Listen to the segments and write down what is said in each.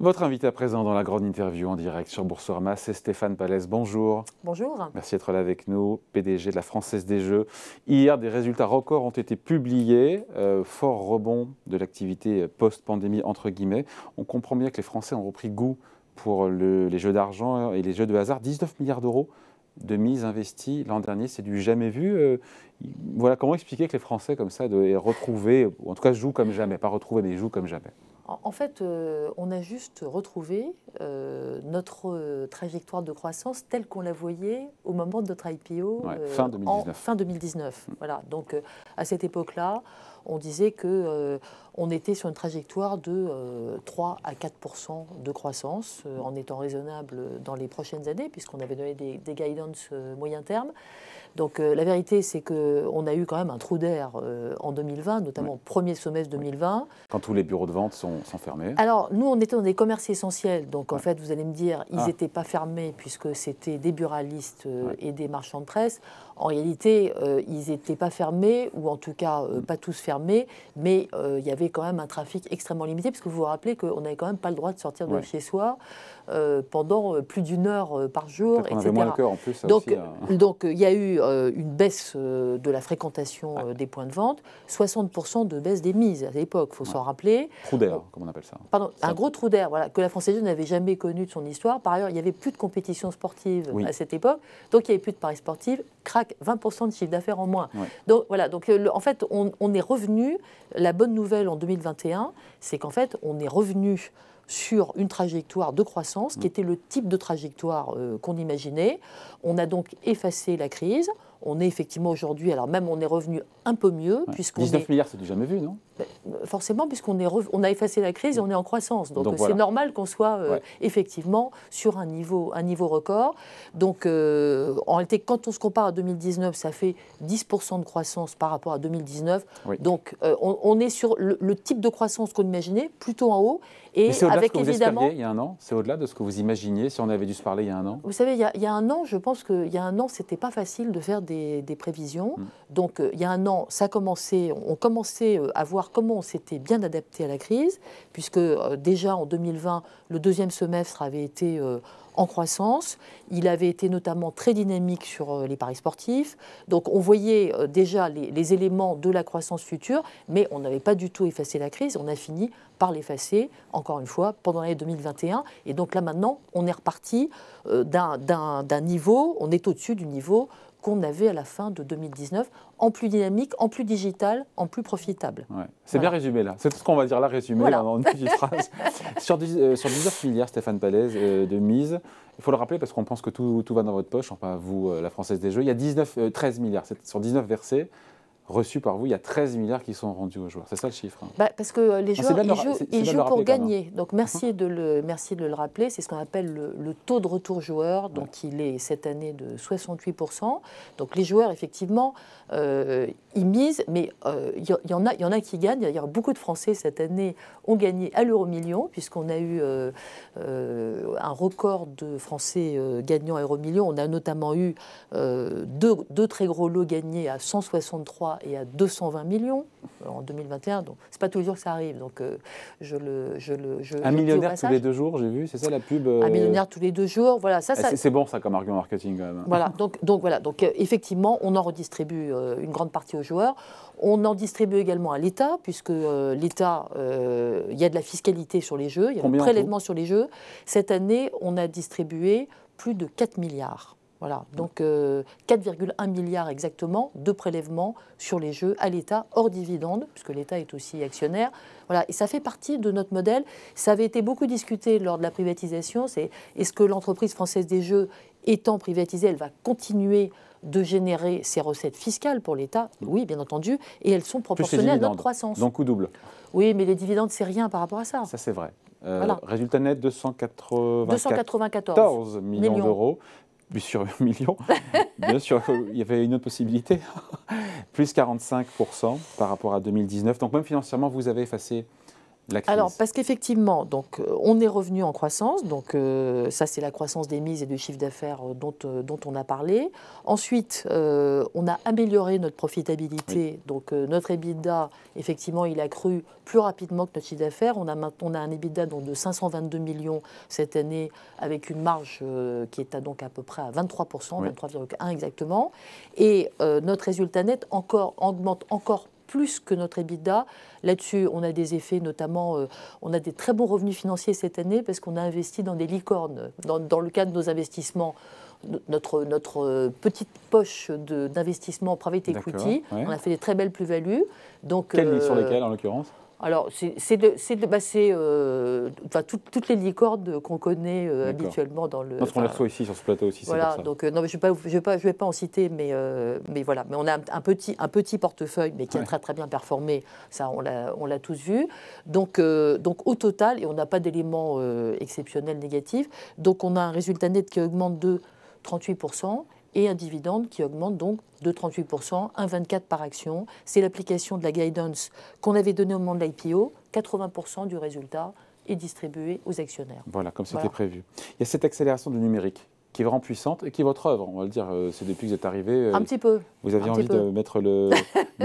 Votre invité à présent dans la grande interview en direct sur Boursorama, c'est Stéphane Pallez. Bonjour. Bonjour. Merci d'être là avec nous, PDG de la Française des Jeux. Hier, des résultats records ont été publiés. Fort rebond de l'activité post-pandémie, entre guillemets. On comprend bien que les Français ont repris goût pour les jeux d'argent et les jeux de hasard. 19 milliards d'euros de mise investie l'an dernier, c'est du jamais vu. Voilà, comment expliquer que les Français, comme ça, aient retrouvé, ou en tout cas jouent comme jamais, pas retrouver, mais jouent comme jamais? En fait, on a juste retrouvé notre trajectoire de croissance telle qu'on la voyait au moment de notre IPO fin 2019. en fin 2019. Voilà. Donc, à cette époque-là, on disait qu'on était sur une trajectoire de 3 à 4% de croissance, en étant raisonnable dans les prochaines années, puisqu'on avait donné des guidance moyen terme. Donc la vérité, c'est qu'on a eu quand même un trou d'air en 2020, notamment premier semestre 2020. Quand tous les bureaux de vente sont fermés. Alors, nous, on était dans des commerces essentiels. Donc, en fait, vous allez me dire, ils n'étaient pas fermés puisque c'était des buralistes et des marchands de presse. En réalité, ils n'étaient pas fermés, ou en tout cas, pas tous fermés, mais il y avait quand même un trafic extrêmement limité, parce que vous vous rappelez qu'on n'avait quand même pas le droit de sortir de chez soi pendant plus d'1 heure par jour, etc. On avait moins le cœur en plus. Ça donc, aussi, donc, il y a eu une baisse de la fréquentation des points de vente, 60% de baisse des mises à l'époque, il faut s'en rappeler. Trou d'air, comme on appelle ça. Pardon, un gros trou d'air, voilà, que la Française des Jeux n'avait jamais connu de son histoire. Par ailleurs, il n'y avait plus de compétition sportive à cette époque, donc il n'y avait plus de paris sportifs. Crac, 20% de chiffre d'affaires en moins. Donc voilà, donc en fait, on est revenu. La bonne nouvelle en 2021, c'est qu'en fait, on est revenu sur une trajectoire de croissance qui était le type de trajectoire qu'on imaginait. On a donc effacé la crise. On est effectivement aujourd'hui, alors même on est revenu un peu mieux. 19 milliards, c'est du jamais vu, non? Forcément, puisqu'on on a effacé la crise et on est en croissance. Donc c'est voilà. normal qu'on soit effectivement sur un niveau record. Donc en réalité, quand on se compare à 2019, ça fait 10% de croissance par rapport à 2019. Donc on est sur le type de croissance qu'on imaginait, plutôt en haut. Et c'est au-delà de ce que vous espériez il y a un an? C'est au-delà de ce que vous imaginiez si on avait dû se parler il y a un an? Vous savez, il y a un an, je pense qu'il y a un an, c'était pas facile de faire des prévisions. Donc il y a un an, on commençait à voir comment on s'était bien adapté à la crise, puisque déjà en 2020, le deuxième semestre avait été en croissance. Il avait été notamment très dynamique sur les paris sportifs. Donc on voyait déjà les éléments de la croissance future, mais on n'avait pas du tout effacé la crise. On a fini par l'effacer, encore une fois, pendant l'année 2021. Et donc là maintenant, on est reparti d'un niveau, on est au-dessus du niveau qu'on avait à la fin de 2019, en plus dynamique, en plus digital, en plus profitable. C'est bien résumé là, c'est tout ce qu'on va dire là, résumé en une petite phrase. Sur 19 milliards, Stéphane Pallez, de mise, il faut le rappeler parce qu'on pense que tout va dans votre poche, enfin vous, la Française des Jeux, il y a 13 milliards, sur 19 versés, reçus par vous, il y a 13 milliards qui sont rendus aux joueurs. C'est ça le chiffre? Parce que les joueurs, ils jouent pour gagner. Donc merci de le rappeler. C'est ce qu'on appelle le taux de retour joueur. Donc il est cette année de 68%. Donc les joueurs, effectivement, ils misent, mais il y en a qui gagnent. D'ailleurs, beaucoup de Français cette année ont gagné à l'euro-million, puisqu'on a eu un record de Français gagnant à l'euro-million. On a notamment eu deux très gros lots gagnés à 163 et à 220 millions en 2021. Donc, c'est pas tous les jours que ça arrive. Donc, un millionnaire tous les 2 jours, j'ai vu, c'est ça la pub Un millionnaire tous les 2 jours, voilà. C'est bon ça comme argument marketing quand même. Voilà, donc effectivement, on en redistribue une grande partie aux joueurs. On en distribue également à l'État, puisque l'État, il y a de la fiscalité sur les jeux, il y a un prélèvement sur les jeux. Cette année, on a distribué plus de 4 milliards. Voilà, donc 4,1 milliards exactement de prélèvements sur les jeux à l'État, hors dividende, puisque l'État est aussi actionnaire. Voilà, et ça fait partie de notre modèle. Ça avait été beaucoup discuté lors de la privatisation. Est-ce que l'entreprise Française des Jeux, étant privatisée, elle va continuer de générer ses recettes fiscales pour l'État? Oui, bien entendu, et elles sont proportionnelles à notre croissance. Donc coût double. Oui, mais les dividendes, c'est rien par rapport à ça. Ça, c'est vrai. Résultat net, 294 millions d'euros. Puis sur 1 million, bien sûr, il y avait une autre possibilité, plus 45% par rapport à 2019. Donc même financièrement, vous avez effacé la crise? Alors, parce qu'effectivement, donc, on est revenu en croissance. Donc, ça, c'est la croissance des mises et du chiffre d'affaires dont on a parlé. Ensuite, on a amélioré notre profitabilité. Oui. Donc, notre EBITDA, effectivement, il a cru plus rapidement que notre chiffre d'affaires. On a un EBITDA donc, de 522 millions cette année, avec une marge qui est donc à peu près à 23%, oui. 23,1 exactement. Et notre résultat net augmente encore plus que notre EBITDA. Là-dessus, on a des effets, notamment, on a des très bons revenus financiers cette année parce qu'on a investi dans des licornes. Dans le cadre de nos investissements, notre petite poche d'investissement private equity, ouais. On a fait des très belles plus-values. Sur lesquelles, en l'occurrence? Alors, toutes les licornes qu'on connaît habituellement dans le... Parce qu'on les reçoit ici, sur ce plateau aussi, voilà, c'est pour ça. Donc, non, mais je ne vais pas en citer, mais voilà. Mais on a un petit portefeuille, mais qui a très, très bien performé. Ça, on l'a tous vu. Donc, au total, et on n'a pas d'éléments exceptionnels négatifs, donc on a un résultat net qui augmente de 38%. Et un dividende qui augmente donc de 38%, 1,24 par action. C'est l'application de la guidance qu'on avait donnée au moment de l'IPO. 80% du résultat est distribué aux actionnaires. Voilà, comme c'était prévu. Il y a cette accélération du numérique qui est vraiment puissante et qui est votre œuvre, on va le dire. C'est depuis que vous êtes arrivé. Un petit peu. Vous aviez envie de mettre le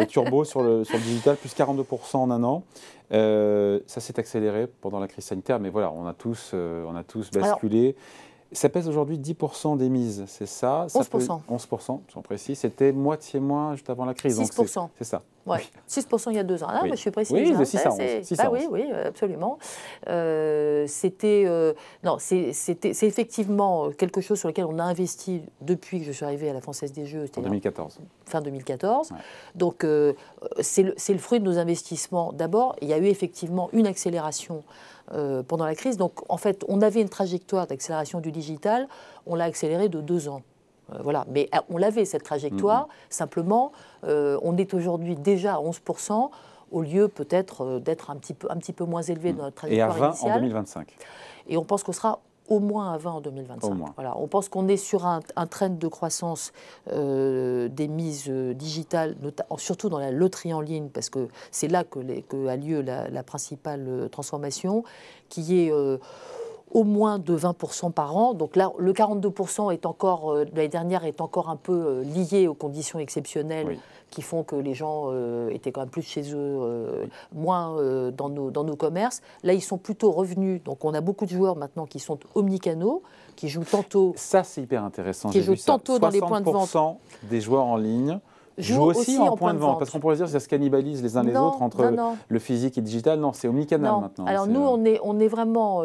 turbo sur le digital, plus 42% en un an. Ça s'est accéléré pendant la crise sanitaire, mais voilà, on a tous basculé. Alors, ça pèse aujourd'hui 10% des mises, c'est ça? 11%. 11%, j'en précise. C'était moitié moins juste avant la crise. 6%. C'est ça. Ouais. 6% il y a 2 ans. Ah, oui. Je suis précise. Oui, hein, de 6 à 11. 6 à 11. Oui, absolument. C'est effectivement quelque chose sur lequel on a investi depuis que je suis arrivée à la Française des Jeux. En 2014. Fin 2014. Ouais. Donc, c'est le fruit de nos investissements. D'abord, il y a eu effectivement une accélération pendant la crise. Donc, en fait, on avait une trajectoire d'accélération du digital. On l'a accélérée de 2 ans. Voilà. Mais on l'avait, cette trajectoire. Simplement, on est aujourd'hui déjà à 11%, au lieu peut-être d'être un petit peu moins élevé dans notre trajectoire initiale. Et à 20 en 2025. Et on pense qu'on sera au moins à 20 en 2025. Voilà. On pense qu'on est sur un trend de croissance des mises digitales, surtout dans la loterie en ligne, parce que c'est là que a lieu la principale transformation, qui est... au moins de 20% par an. Donc là, le 42% est encore, l'année dernière est encore un peu lié aux conditions exceptionnelles qui font que les gens étaient quand même plus chez eux, moins dans nos commerces. Là, ils sont plutôt revenus. Donc on a beaucoup de joueurs maintenant qui sont omnicanaux, qui jouent tantôt... Ça, c'est hyper intéressant. Qui jouent tantôt dans les points de vente. 60% des joueurs en ligne jouent aussi en point de vente. Parce qu'on pourrait dire que ça se cannibalise les uns les autres entre le physique et le digital. Non, c'est omnicanal maintenant. Alors nous, on est vraiment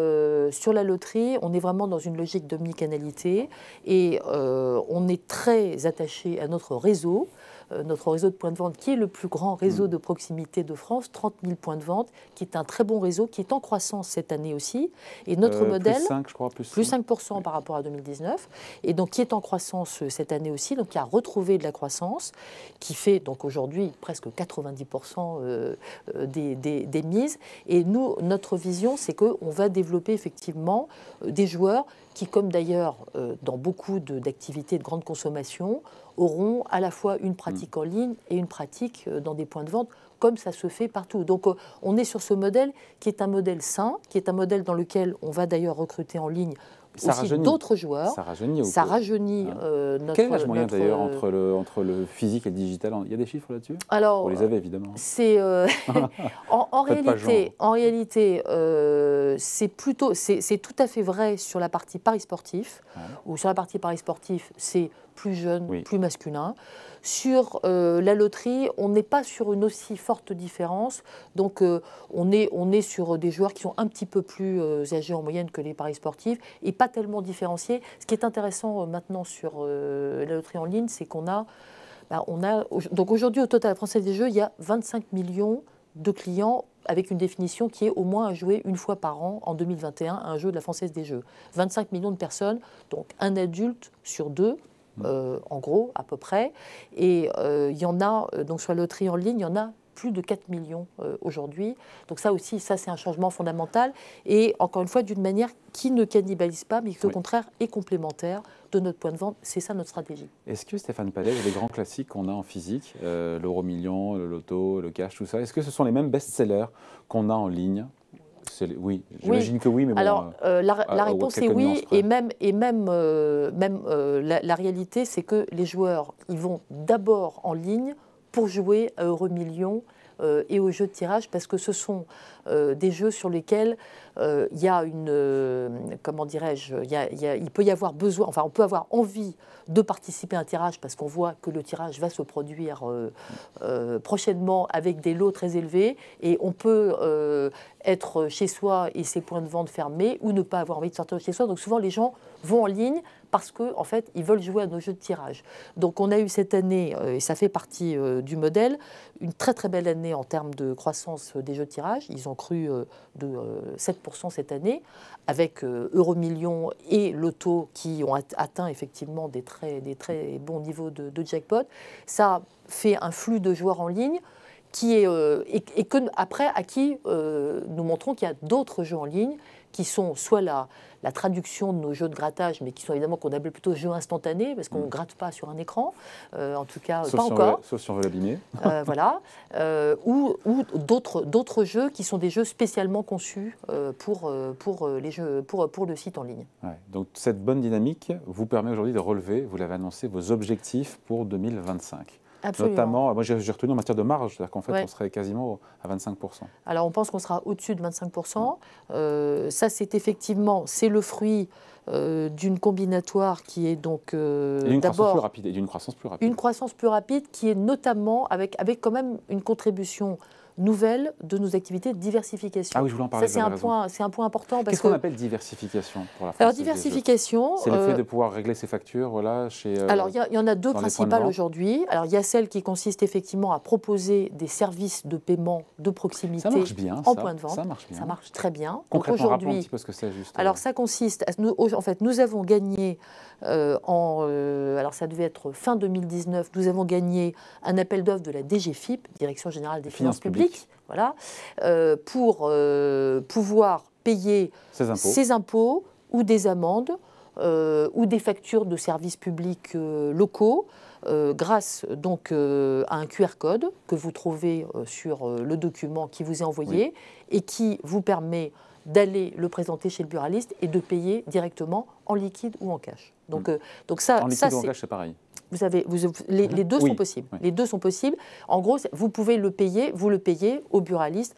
sur la loterie, on est vraiment dans une logique d'omnicanalité et on est très attaché à notre réseau de points de vente, qui est le plus grand réseau de proximité de France, 30 000 points de vente, qui est un très bon réseau, qui est en croissance cette année aussi. Et notre modèle... Plus 5, je crois, plus 5% par rapport à 2019. Et donc, qui est en croissance cette année aussi, donc qui a retrouvé de la croissance, qui fait donc aujourd'hui presque 90% des mises. Et nous, notre vision, c'est qu'on va développer effectivement des joueurs qui, comme d'ailleurs dans beaucoup d'activités de grande consommation, auront à la fois une pratique en ligne et une pratique dans des points de vente, comme ça se fait partout. Donc on est sur ce modèle qui est un modèle sain, qui est un modèle dans lequel on va d'ailleurs recruter en ligne aussi d'autres joueurs. Ça rajeunit. Ça rajeunit notre... Quel est l'âge moyen d'ailleurs entre le physique et le digital? Il y a des chiffres là-dessus? Alors, vous les avez évidemment. C'est en réalité, c'est tout à fait vrai sur la partie paris sportif, ou sur la partie paris sportif, c'est plus jeune, plus masculin. Sur la loterie, on n'est pas sur une aussi forte différence. Donc, on est sur des joueurs qui sont un petit peu plus âgés en moyenne que les paris sportifs et pas tellement différenciés. Ce qui est intéressant maintenant sur la loterie en ligne, c'est qu'on a... donc aujourd'hui, au total, à la Française des Jeux, il y a 25 millions de clients avec une définition qui est au moins à jouer une fois par an en 2021 à un jeu de la Française des Jeux. 25 millions de personnes, donc un adulte sur 2. En gros, à peu près. Et il y en a, donc sur la loterie en ligne, il y en a plus de 4 millions aujourd'hui. Donc ça aussi, c'est un changement fondamental. Et encore une fois, d'une manière qui ne cannibalise pas, mais qui au contraire est complémentaire de notre point de vente. C'est ça notre stratégie. Est-ce que Stéphane Palais, les grands classiques qu'on a en physique, l'euro million, le loto, le cash, tout ça, est-ce que ce sont les mêmes best-sellers qu'on a en ligne Oui, j'imagine que oui, mais bon... Alors, la réponse est oui, et même la réalité, c'est que les joueurs, ils vont d'abord en ligne pour jouer à Euromillions et aux jeux de tirage, parce que ce sont des jeux sur lesquels il y a comment dirais-je, il peut y avoir besoin, enfin on peut avoir envie de participer à un tirage parce qu'on voit que le tirage va se produire prochainement avec des lots très élevés, et on peut être chez soi et ses points de vente fermés, ou ne pas avoir envie de sortir de chez soi. Donc souvent les gens vont en ligne parce qu'en fait, ils veulent jouer à nos jeux de tirage. Donc on a eu cette année, et ça fait partie du modèle, une très très belle année en termes de croissance des jeux de tirage. Ils ont cru de 7% cette année, avec Euromillions et Loto qui ont atteint effectivement des très bons niveaux de jackpot. Ça fait un flux de joueurs en ligne qui est, et que, après, à qui nous montrons qu'il y a d'autres jeux en ligne qui sont soit la traduction de nos jeux de grattage, mais qui sont évidemment qu'on appelle plutôt jeux instantanés, parce qu'on ne gratte pas sur un écran, en tout cas sauf pas encore. Sauf si on veut l'abîmer. Voilà. Ou d'autres jeux qui sont des jeux spécialement conçus pour le site en ligne. Ouais. Donc cette bonne dynamique vous permet aujourd'hui de relever, vous l'avez annoncé, vos objectifs pour 2025. Absolument. Notamment, moi j'ai retenu en matière de marge, c'est-à-dire qu'en fait on serait quasiment à 25%. Alors on pense qu'on sera au-dessus de 25%. Ça c'est effectivement, c'est le fruit d'une combinatoire qui est donc d'abord d'une croissance plus rapide. Une croissance plus rapide qui est notamment avec quand même une contribution nouvelle de nos activités de diversification. Ah oui, je voulais en parler. Ça, c'est un point important. Qu'est-ce qu'on appelle diversification pour la France? Alors, diversification, c'est le fait de pouvoir régler ses factures, voilà, chez. Alors, il y en a deux principales aujourd'hui. Alors, il y a celle qui consiste effectivement à proposer des services de paiement de proximité en point de vente. Ça marche bien. Ça marche très bien. Concrètement, rappelons un petit peu ce que c'est juste. Alors, ça consiste. En fait, nous avons gagné alors, ça devait être fin 2019. Nous avons gagné un appel d'offres de la DGFiP, Direction générale des finances publiques. Voilà, pour pouvoir payer ses impôts ou des amendes ou des factures de services publics locaux grâce donc à un QR code que vous trouvez sur le document qui vous est envoyé et qui vous permet d'aller le présenter chez le buraliste et de payer directement en liquide ou en cash. Donc ça, en liquide ou en cash, c'est pareil. Vous avez, les deux sont possibles. Oui. Les deux sont possibles. En gros, vous pouvez le payer au buraliste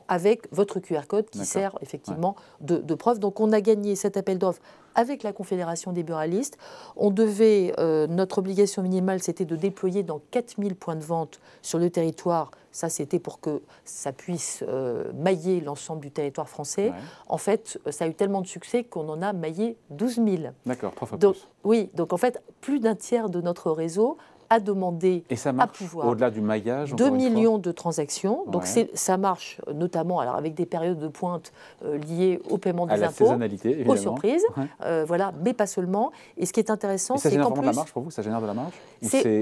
avec votre QR code qui sert effectivement de preuve. Donc on a gagné cet appel d'offres avec la Confédération des buralistes. On devait, notre obligation minimale, c'était de déployer dans 4000 points de vente sur le territoire. Ça, c'était pour que ça puisse mailler l'ensemble du territoire français. Ouais. En fait, ça a eu tellement de succès qu'on en a maillé 12 000. D'accord, 3 fois plus. Oui, donc en fait, plus d'un tiers de notre réseau a demandé et ça marche, à pouvoir au-delà du maillage, 2 millions de transactions. Donc ça marche notamment alors avec des périodes de pointe liées au paiement des impôts, saisonnalité, évidemment. Aux surprises, voilà, mais pas seulement. Et ce qui est intéressant, c'est qu'en plus, de la marge pour vous, ça génère de la marge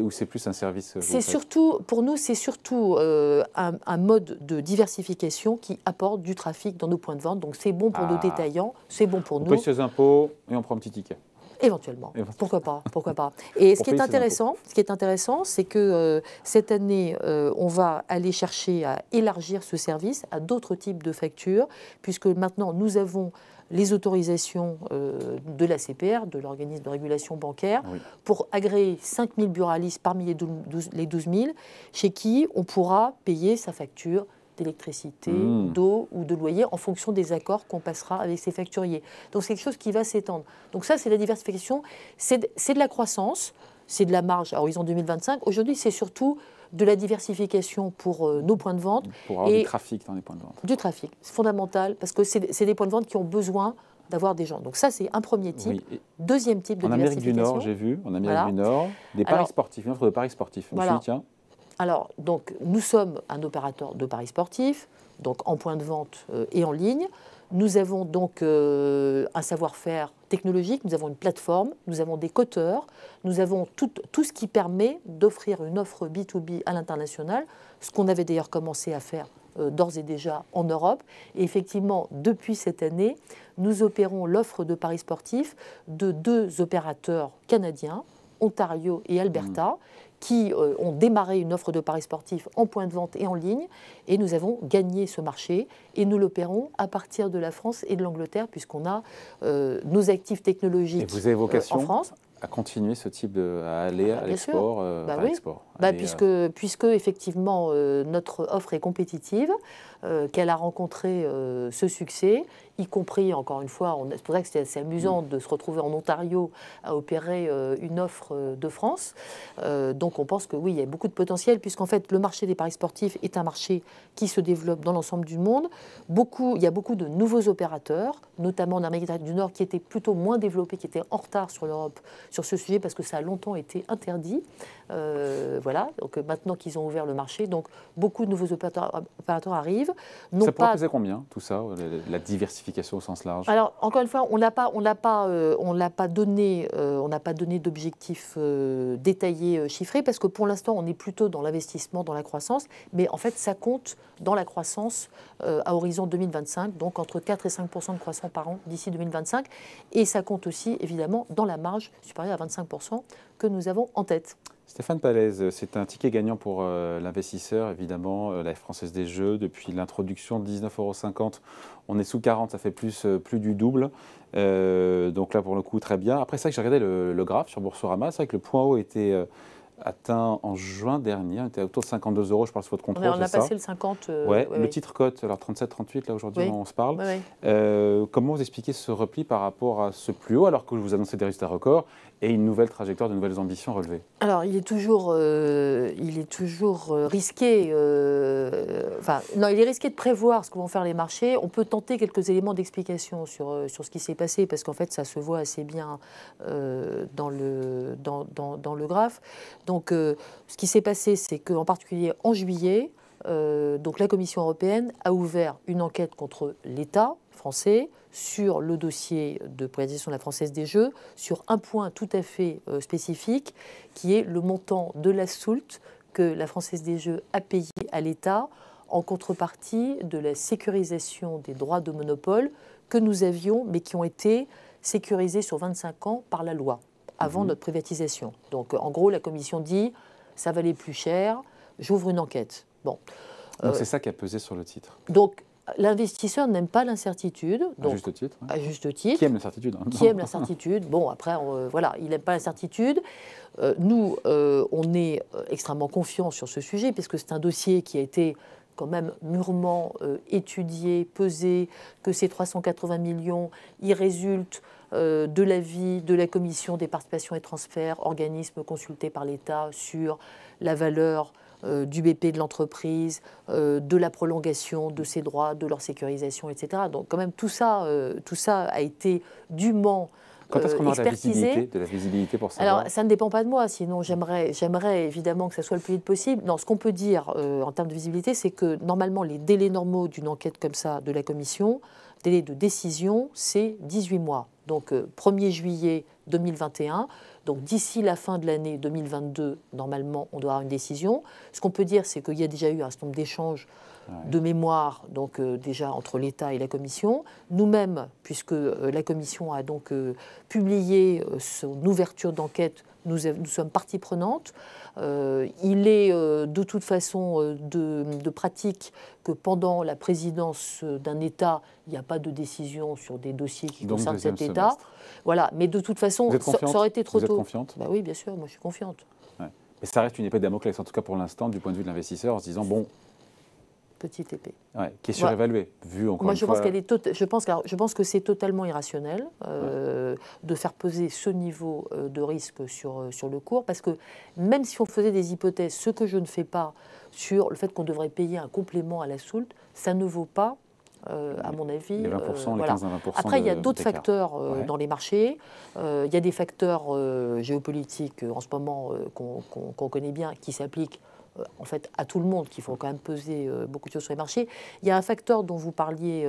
ou c'est plus un service. C'est surtout pour nous, c'est surtout un mode de diversification qui apporte du trafic dans nos points de vente. Donc c'est bon pour nos détaillants, c'est bon pour nous. On paye ses impôts et on prend un petit ticket. Éventuellement, pourquoi pas. Et ce qui est intéressant, c'est que cette année, on va aller chercher à élargir ce service à d'autres types de factures, puisque maintenant nous avons les autorisations de l'ACPR, de l'organisme de régulation bancaire, pour agréer 5 000 buralistes parmi les 12 000, chez qui on pourra payer sa facture d'électricité, d'eau ou de loyer en fonction des accords qu'on passera avec ces facturiers. Donc c'est quelque chose qui va s'étendre. Donc ça, c'est la diversification, c'est de la croissance, c'est de la marge à horizon 2025. Aujourd'hui, c'est surtout de la diversification pour nos points de vente. Pour avoir du trafic dans les points de vente. Du trafic, c'est fondamental, parce que c'est des points de vente qui ont besoin d'avoir des gens. Donc ça, c'est un premier type. Oui. Deuxième type de diversification. En Amérique du Nord, j'ai vu, en Amérique du Nord, des paris sportifs, une offre de paris sportifs. Je me suis dit, tiens. Alors, donc, nous sommes un opérateur de paris sportifs, donc en point de vente et en ligne. Nous avons donc un savoir-faire technologique, nous avons une plateforme, nous avons des coteurs, nous avons tout ce qui permet d'offrir une offre B2B à l'international, ce qu'on avait d'ailleurs commencé à faire d'ores et déjà en Europe. Et effectivement, depuis cette année, nous opérons l'offre de paris sportifs de 2 opérateurs canadiens, Ontario et Alberta, qui ont démarré une offre de paris sportifs en point de vente et en ligne, et nous avons gagné ce marché, et nous l'opérons à partir de la France et de l'Angleterre, puisqu'on a nos actifs technologiques et vous avez vocation en France. À continuer ce type à aller à l'export, puisque effectivement notre offre est compétitive, qu'elle a rencontré ce succès, y compris, encore une fois, c'est pour ça que c'était assez amusant de se retrouver en Ontario à opérer une offre de France. Donc on pense que oui, il y a beaucoup de potentiel, puisqu'en fait le marché des paris sportifs est un marché qui se développe dans l'ensemble du monde. Il y a beaucoup de nouveaux opérateurs, notamment en Amérique du Nord, qui étaient plutôt moins développés, qui étaient en retard sur l'Europe sur ce sujet, parce que ça a longtemps été interdit. Voilà, donc maintenant qu'ils ont ouvert le marché, donc beaucoup de nouveaux opérateurs arrivent. Ça pourrait peser combien, tout ça, la diversification au sens large? Alors, encore une fois, on n'a pas donné d'objectifs détaillés, chiffrés, parce que pour l'instant, on est plutôt dans l'investissement, dans la croissance, mais en fait, ça compte dans la croissance à horizon 2025, donc entre 4 et 5% de croissance par an d'ici 2025, et ça compte aussi, évidemment, dans la marge supérieure à 25% que nous avons en tête. Stéphane Pallez, c'est un ticket gagnant pour l'investisseur, évidemment, la Française des Jeux. Depuis l'introduction de 19,50 €, on est sous 40, ça fait plus du double. Donc là, pour le coup, très bien. Après, c'est vrai que j'ai regardé le graphe sur Boursorama. C'est vrai que le point haut était atteint en juin dernier. On était autour de 52 €, je parle sous votre contrôle. On a passé le 50. Le titre cote, alors 37-38, là aujourd'hui, on se parle. Comment vous expliquez ce repli par rapport à ce plus haut, alors que vous annoncez des résultats records et une nouvelle trajectoire, de nouvelles ambitions relevées? Alors, il est toujours risqué. Non, il est risqué de prévoir ce que vont faire les marchés. On peut tenter quelques éléments d'explication sur ce qui s'est passé, parce qu'en fait, ça se voit assez bien dans le graphe. Donc, ce qui s'est passé, c'est qu'en particulier en juillet, donc la Commission européenne a ouvert une enquête contre l'État français sur le dossier de privatisation de la Française des Jeux, sur un point tout à fait spécifique, qui est le montant de la soulte que la Française des Jeux a payé à l'État en contrepartie de la sécurisation des droits de monopole que nous avions, mais qui ont été sécurisés sur 25 ans par la loi, avant notre privatisation. Donc en gros, la Commission dit « ça valait plus cher, j'ouvre une enquête ». Bon. Donc c'est ça qui a pesé sur le titre. Donc l'investisseur n'aime pas l'incertitude. À juste titre. À juste titre. Qui aime l'incertitude, hein. Qui aime l'incertitude. Bon, après, voilà, il n'aime pas l'incertitude. Nous, on est extrêmement confiants sur ce sujet, puisque c'est un dossier qui a été quand même mûrement étudié, pesé, que ces 380 millions, ils résultent de l'avis de la Commission des participations et transferts, organisme consulté par l'État sur la valeur du BP de l'entreprise, de la prolongation de ses droits, de leur sécurisation, etc. Donc quand même tout ça a été dûment Quand est-ce qu'on aura expertisé. de la visibilité pour savoir? Alors ça ne dépend pas de moi, sinon j'aimerais évidemment que ça soit le plus vite possible. Non, ce qu'on peut dire en termes de visibilité, c'est que normalement les délais normaux d'une enquête comme ça de la Commission, délai de décision, c'est 18 mois. Donc 1er juillet 2021. Donc d'ici la fin de l'année 2022, normalement, on doit avoir une décision. Ce qu'on peut dire, c'est qu'il y a déjà eu un certain nombre d'échanges de mémoire, donc déjà entre l'État et la Commission. Nous-mêmes, puisque la Commission a donc publié son ouverture d'enquête, nous sommes partie prenante. Il est de toute façon de pratique que pendant la présidence d'un État, il n'y a pas de décision sur des dossiers qui concernent cet État. Voilà, mais de toute façon, ça aurait été trop tôt. Vous êtes confiante? Bah oui, bien sûr, moi je suis confiante. Ouais. Mais ça reste une épée de Damoclès, en tout cas pour l'instant, du point de vue de l'investisseur, en se disant, bon... Petite épée. Ouais, qui est surévaluée, vu encore moi, une je fois... je pense que c'est totalement irrationnel de faire peser ce niveau de risque sur le cours, parce que même si on faisait des hypothèses, ce que je ne fais pas sur le fait qu'on devrait payer un complément à la soulte, ça ne vaut pas, à mon avis... Les 20%, les 15 à 20%. Après, il y a d'autres facteurs dans les marchés. Il y a des facteurs géopolitiques en ce moment qu'on connaît bien, qui s'appliquent en fait à tout le monde, qu'il faut quand même peser beaucoup de choses sur les marchés. Il y a un facteur dont vous parliez,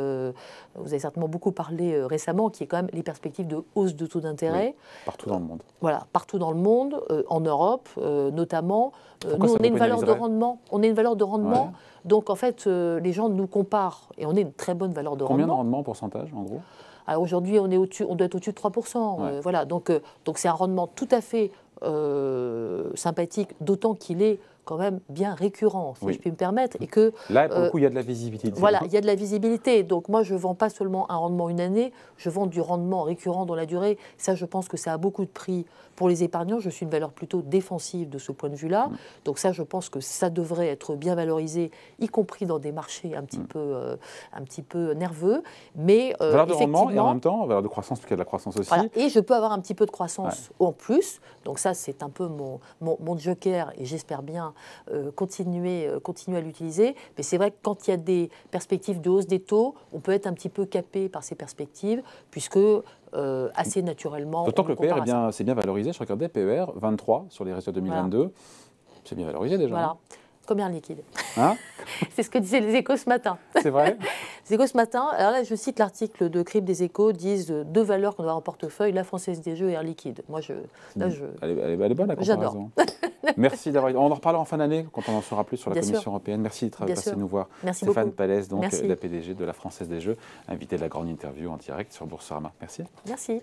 vous avez certainement beaucoup parlé récemment, qui est quand même les perspectives de hausse de taux d'intérêt. Oui, partout dans le monde. Voilà, partout dans le monde, en Europe notamment. Nous, on est une valeur de rendement. On est une valeur de rendement. Donc en fait, les gens nous comparent, et on est une très bonne valeur de rendement. Combien de rendement en pourcentage, en gros? Alors aujourd'hui, on doit être au-dessus de 3%. Voilà, donc c'est un rendement tout à fait sympathique, d'autant qu'il est quand même bien récurrent, si je puis me permettre. Et que, là, pour le coup, il y a de la visibilité. Voilà, il y a de la visibilité. Donc moi, je ne vends pas seulement un rendement une année, je vends du rendement récurrent dans la durée. Ça, je pense que ça a beaucoup de prix pour les épargnants. Je suis une valeur plutôt défensive de ce point de vue-là. Donc ça, je pense que ça devrait être bien valorisé, y compris dans des marchés un petit peu nerveux. Mais valeur de rendement et en même temps, valeur de croissance, parce qu'il y a de la croissance aussi. Voilà. Et je peux avoir un petit peu de croissance en plus. Donc ça, c'est un peu mon joker et j'espère bien continuer à l'utiliser. Mais c'est vrai que quand il y a des perspectives de hausse des taux, on peut être un petit peu capé par ces perspectives, puisque assez naturellement... D'autant que le PER c'est bien valorisé. Je regardais PER 23 sur les résultats 2022. Voilà. C'est bien valorisé déjà. Voilà. Comme Air Liquide. Hein? C'est ce que disaient les Échos ce matin. C'est vrai? Les Échos ce matin, alors là je cite l'article de Crip des Échos, disent deux valeurs qu'on doit avoir en portefeuille, la Française des Jeux et Air Liquide. Moi, elle est bonne la comparaison. Merci d'avoir... On en reparlera en fin d'année quand on en saura plus sur la Commission européenne. Merci d'être passé nous voir. Merci Stéphane beaucoup. Pallès, donc la PDG de la Française des Jeux, invité de la grande interview en direct sur Boursorama. Merci. Merci.